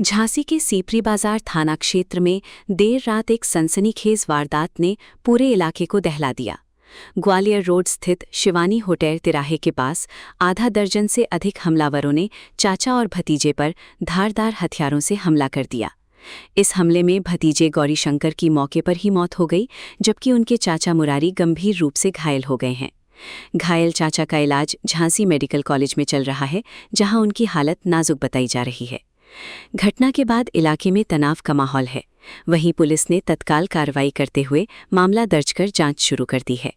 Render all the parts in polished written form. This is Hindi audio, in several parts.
झांसी के सीपरी बाजार थाना क्षेत्र में देर रात एक सनसनीखेज वारदात ने पूरे इलाके को दहला दिया। ग्वालियर रोड स्थित शिवानी होटल तिराहे के पास आधा दर्जन से अधिक हमलावरों ने चाचा और भतीजे पर धारदार हथियारों से हमला कर दिया। इस हमले में भतीजे गौरीशंकर की मौके पर ही मौत हो गई, जबकि उनके चाचा मुरारी गंभीर रूप से घायल हो गए हैं। घायल चाचा का इलाज झांसी मेडिकल कॉलेज में चल रहा है, जहां उनकी हालत नाजुक बताई जा रही है। घटना के बाद इलाके में तनाव का माहौल है। वहीं पुलिस ने तत्काल कार्रवाई करते हुए मामला दर्ज कर जांच शुरू कर दी है।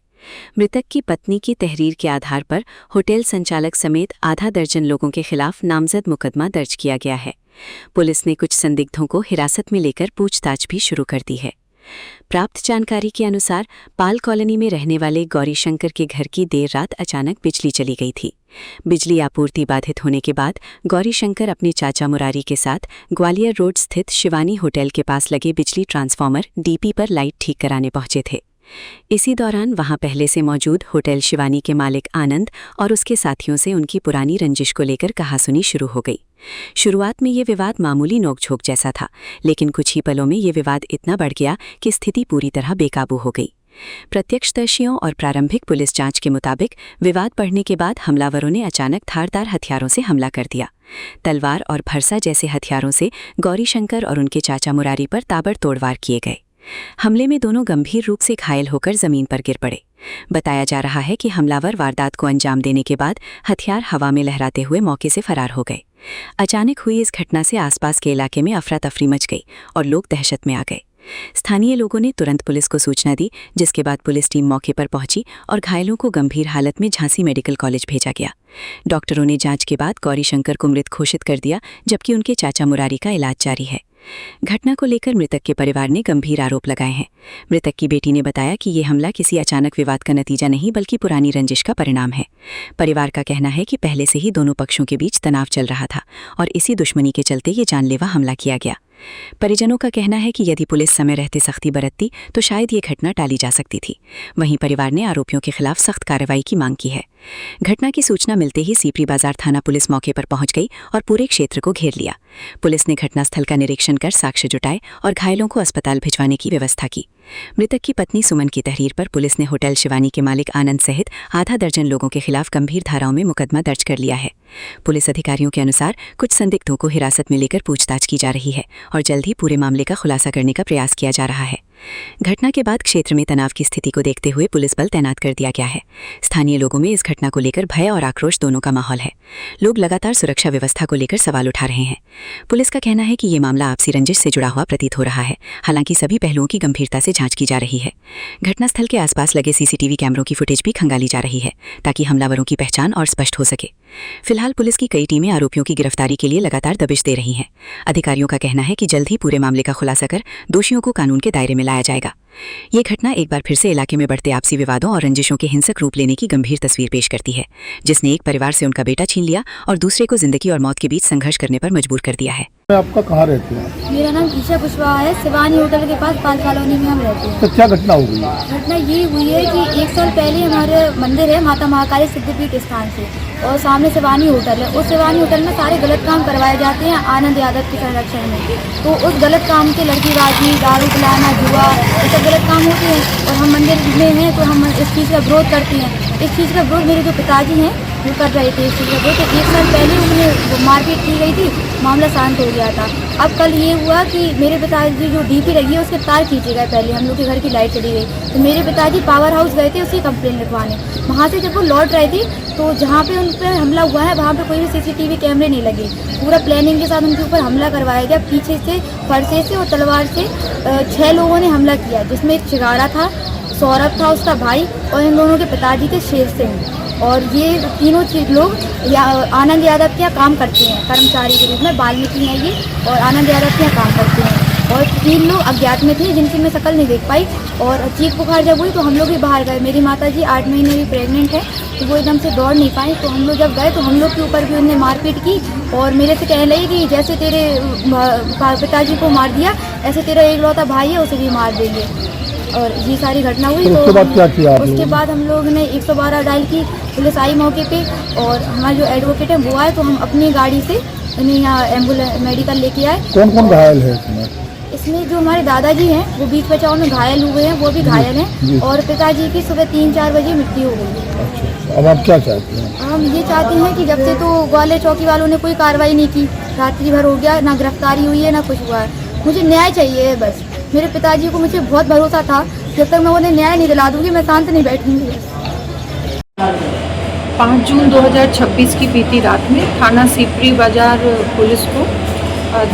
मृतक की पत्नी की तहरीर के आधार पर होटल संचालक समेत आधा दर्जन लोगों के खिलाफ नामजद मुकदमा दर्ज किया गया है। पुलिस ने कुछ संदिग्धों को हिरासत में लेकर पूछताछ भी शुरू कर दी है। प्राप्त जानकारी के अनुसार पाल कॉलोनी में रहने वाले गौरीशंकर के घर की देर रात अचानक बिजली चली गई थी। बिजली आपूर्ति बाधित होने के बाद गौरीशंकर अपने चाचा मुरारी के साथ ग्वालियर रोड स्थित शिवानी होटल के पास लगे बिजली ट्रांसफार्मर डीपी पर लाइट ठीक कराने पहुंचे थे। इसी दौरान वहां पहले से मौजूद होटल शिवानी के मालिक आनंद और उसके साथियों से उनकी पुरानी रंजिश को लेकर कहासुनी शुरू हो गई। शुरुआत में ये विवाद मामूली नोकझोंक जैसा था, लेकिन कुछ ही पलों में ये विवाद इतना बढ़ गया कि स्थिति पूरी तरह बेकाबू हो गई। प्रत्यक्षदर्शियों और प्रारंभिक पुलिस जांच के मुताबिक विवाद बढ़ने के बाद हमलावरों ने अचानक धारदार हथियारों से हमला कर दिया। तलवार और फरसा जैसे हथियारों से गौरीशंकर और उनके चाचा मुरारी पर ताबड़तोड़ वार किए गए। हमले में दोनों गंभीर रूप से घायल होकर जमीन पर गिर पड़े। बताया जा रहा है कि हमलावर वारदात को अंजाम देने के बाद हथियार हवा में लहराते हुए मौके से फरार हो गए। अचानक हुई इस घटना से आसपास के इलाके में अफरा तफरी मच गई और लोग दहशत में आ गए। स्थानीय लोगों ने तुरंत पुलिस को सूचना दी, जिसके बाद पुलिस टीम मौके पर पहुंची और घायलों को गंभीर हालत में झांसी मेडिकल कॉलेज भेजा गया। डॉक्टरों ने जांच के बाद गौरीशंकर को मृत घोषित कर दिया, जबकि उनके चाचा मुरारी का इलाज जारी है। घटना को लेकर मृतक के परिवार ने गंभीर आरोप लगाए हैं। मृतक की बेटी ने बताया कि ये हमला किसी अचानक विवाद का नतीजा नहीं, बल्कि पुरानी रंजिश का परिणाम है। परिवार का कहना है कि पहले से ही दोनों पक्षों के बीच तनाव चल रहा था और इसी दुश्मनी के चलते ये जानलेवा हमला किया गया। परिजनों का कहना है कि यदि पुलिस समय रहते सख्ती बरतती तो शायद ये घटना टाली जा सकती थी। वहीं परिवार ने आरोपियों के खिलाफ सख्त कार्रवाई की मांग की है। घटना की सूचना मिलते ही सीपरी बाजार थाना पुलिस मौके पर पहुंच गई और पूरे क्षेत्र को घेर लिया। पुलिस ने घटनास्थल का निरीक्षण कर साक्ष्य जुटाए और घायलों को अस्पताल भिजवाने की व्यवस्था की। मृतक की पत्नी सुमन की तहरीर पर पुलिस ने होटल शिवानी के मालिक आनंद सहित आधा दर्जन लोगों के खिलाफ गंभीर धाराओं में मुकदमा दर्ज कर लिया है। पुलिस अधिकारियों के अनुसार कुछ संदिग्धों को हिरासत में लेकर पूछताछ की जा रही है और जल्द ही पूरे मामले का खुलासा करने का प्रयास किया जा रहा है। घटना के बाद क्षेत्र में तनाव की स्थिति को देखते हुए पुलिस बल तैनात कर दिया गया है। स्थानीय लोगों में इस घटना को लेकर भय और आक्रोश दोनों का माहौल है। लोग लगातार सुरक्षा व्यवस्था को लेकर सवाल उठा रहे हैं। पुलिस का कहना है कि ये मामला आपसी रंजिश से जुड़ा हुआ प्रतीत हो रहा है, हालांकि सभी पहलुओं की गंभीरता से जांच की जा रही है। घटनास्थल के आसपास लगे सीसीटीवी कैमरों की फुटेज भी खंगाली जा रही है, ताकि हमलावरों की पहचान और स्पष्ट हो सके। फिलहाल पुलिस की कई टीमें आरोपियों की गिरफ्तारी के लिए लगातार दबिश दे रही हैं। अधिकारियों का कहना है कि जल्द ही पूरे मामले का खुलासा कर दोषियों को कानून के दायरे में लाया जाएगा। ये घटना एक बार फिर से इलाके में बढ़ते आपसी विवादों और रंजिशों के हिंसक रूप लेने की गंभीर तस्वीर पेश करती है, जिसने एक परिवार से उनका बेटा छीन लिया और दूसरे को जिंदगी और मौत के बीच संघर्ष करने पर मजबूर कर दिया है। आपका कहाँ रहते हैं? मेरा नाम ईशा कुशवाहा है। शिवानी होटल के पास पाल कॉलोनी में हम रहते हैं। तो क्या घटना हो गई? घटना ये हुई है कि 1 साल पहले हमारे मंदिर है माता महाकाली सिद्धपीठ स्थान से, और सामने शिवानी होटल है। उस शिवानी होटल में सारे गलत काम करवाए जाते हैं आनंद यादव के संरक्षण में। तो उस गलत काम के लड़कीबाजी, दारू पिलाना, जुआ, ये सब गलत काम होते हैं और हम मंदिर में हैं तो हम इस चीज़ का विरोध करते हैं। इस चीज़ का विरोध मेरे जो पिताजी हैं वो कर रहे थे। इस चीज़ का विरोध तो 1 साल पहले उन्हें मारपीट की गई थी, मामला शांत हो गया था। अब कल ये हुआ कि मेरे पिताजी जो डीपी लगी है उसके तार खींचे गए। पहले हम लोग के घर की लाइट चली गई तो मेरे पिताजी पावर हाउस गए थे उसकी कंप्लेन लिखवाने। वहाँ से जब वो लौट रहे थे तो जहाँ पे उन पर हमला हुआ है वहाँ पे कोई भी सीसीटीवी कैमरे नहीं लगे। पूरा प्लानिंग के साथ उनके ऊपर हमला करवाया गया। पीछे से, फरसे से और तलवार से 6 लोगों ने हमला किया, जिसमें एक चिगारा था, सौरभ था उसका भाई, और इन दोनों के पिताजी थे शेर सिंह। और ये तीनों लोग आनंद यादव के यहाँ काम करते हैं कर्मचारी के रूप में। वाल्मीकि हैं ये और आनंद यादव के यहाँ काम करते हैं। और 3 लोग अज्ञात में थे जिनकी मैं शक्ल नहीं देख पाई। और चीख पुकार जब हुई तो हम लोग भी बाहर गए। मेरी माताजी 8 महीने भी प्रेग्नेंट है तो वो एकदम से दौड़ नहीं पाई। तो हम लोग जब गए तो हम लोग के ऊपर भी उन्होंने मारपीट की और मेरे से कहने लगी कि जैसे तेरे पिताजी को मार दिया ऐसे तेरा एकलौता भाई है उसे भी मार देंगे। और ये सारी घटना हुई। तो उसके बाद क्या किया? उसके बाद हम लोग ने 112 डायल की, पुलिस आई मौके पे और हमारे जो एडवोकेट है वो आए तो हम अपनी गाड़ी से इन्हें यहाँ एम्बुलेंस मेडिकल लेके आए। कौन कौन घायल है इसमें? इसमें जो हमारे दादाजी हैं वो बीच बचाव में घायल हुए हैं, वो भी घायल जी। हैं, और पिताजी की सुबह 3-4 बजे मृत्यु हो गई है। अच्छा, अब आप क्या चाहते हैं? हम ये चाहते हैं कि जब से तो ग्वालियर चौकी वालों ने कोई कार्रवाई नहीं की, रात्रि भर हो गया, ना गिरफ्तारी हुई है ना कुछ हुआ है, मुझे न्याय चाहिए है बस। मेरे पिताजी को मुझे बहुत भरोसा था, जब तक मैं उन्हें न्याय नहीं दिला दूंगी मैं शांत नहीं बैठूंगी। 5 जून 2026 की बीती रात में थाना सीपरी बाजार पुलिस को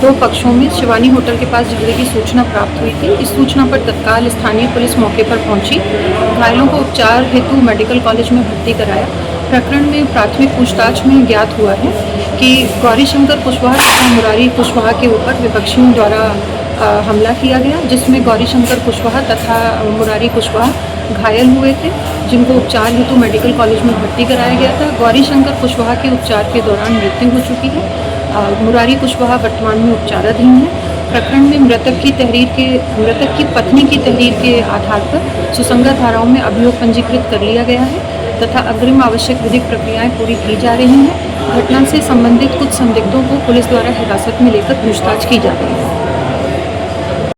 2 पक्षों में शिवानी होटल के पास झगड़े की सूचना प्राप्त हुई थी। इस सूचना पर तत्काल स्थानीय पुलिस मौके पर पहुंची, घायलों को उपचार हेतु मेडिकल कॉलेज में भर्ती कराया। प्रकरण में प्राथमिक पूछताछ में ज्ञात हुआ है कि गौरीशंकर कुशवाहा तथा मुरारी कुशवाहा के ऊपर विपक्षियों द्वारा हमला किया गया, जिसमें गौरीशंकर कुशवाहा तथा मुरारी कुशवाहा घायल हुए थे, जिनको उपचार हेतु मेडिकल कॉलेज में भर्ती कराया गया था। गौरीशंकर कुशवाहा के उपचार के दौरान मृत्यु हो चुकी है। मुरारी कुशवाहा वर्तमान में उपचाराधीन है। प्रकरण में मृतक की पत्नी की तहरीर के आधार पर सुसंगत धाराओं में अभियोग पंजीकृत कर लिया गया है तथा अग्रिम आवश्यक विधिक प्रक्रियाएं पूरी की जा रही हैं। घटना से संबंधित कुछ संदिग्धों को पुलिस द्वारा हिरासत में लेकर पूछताछ की जा रही है।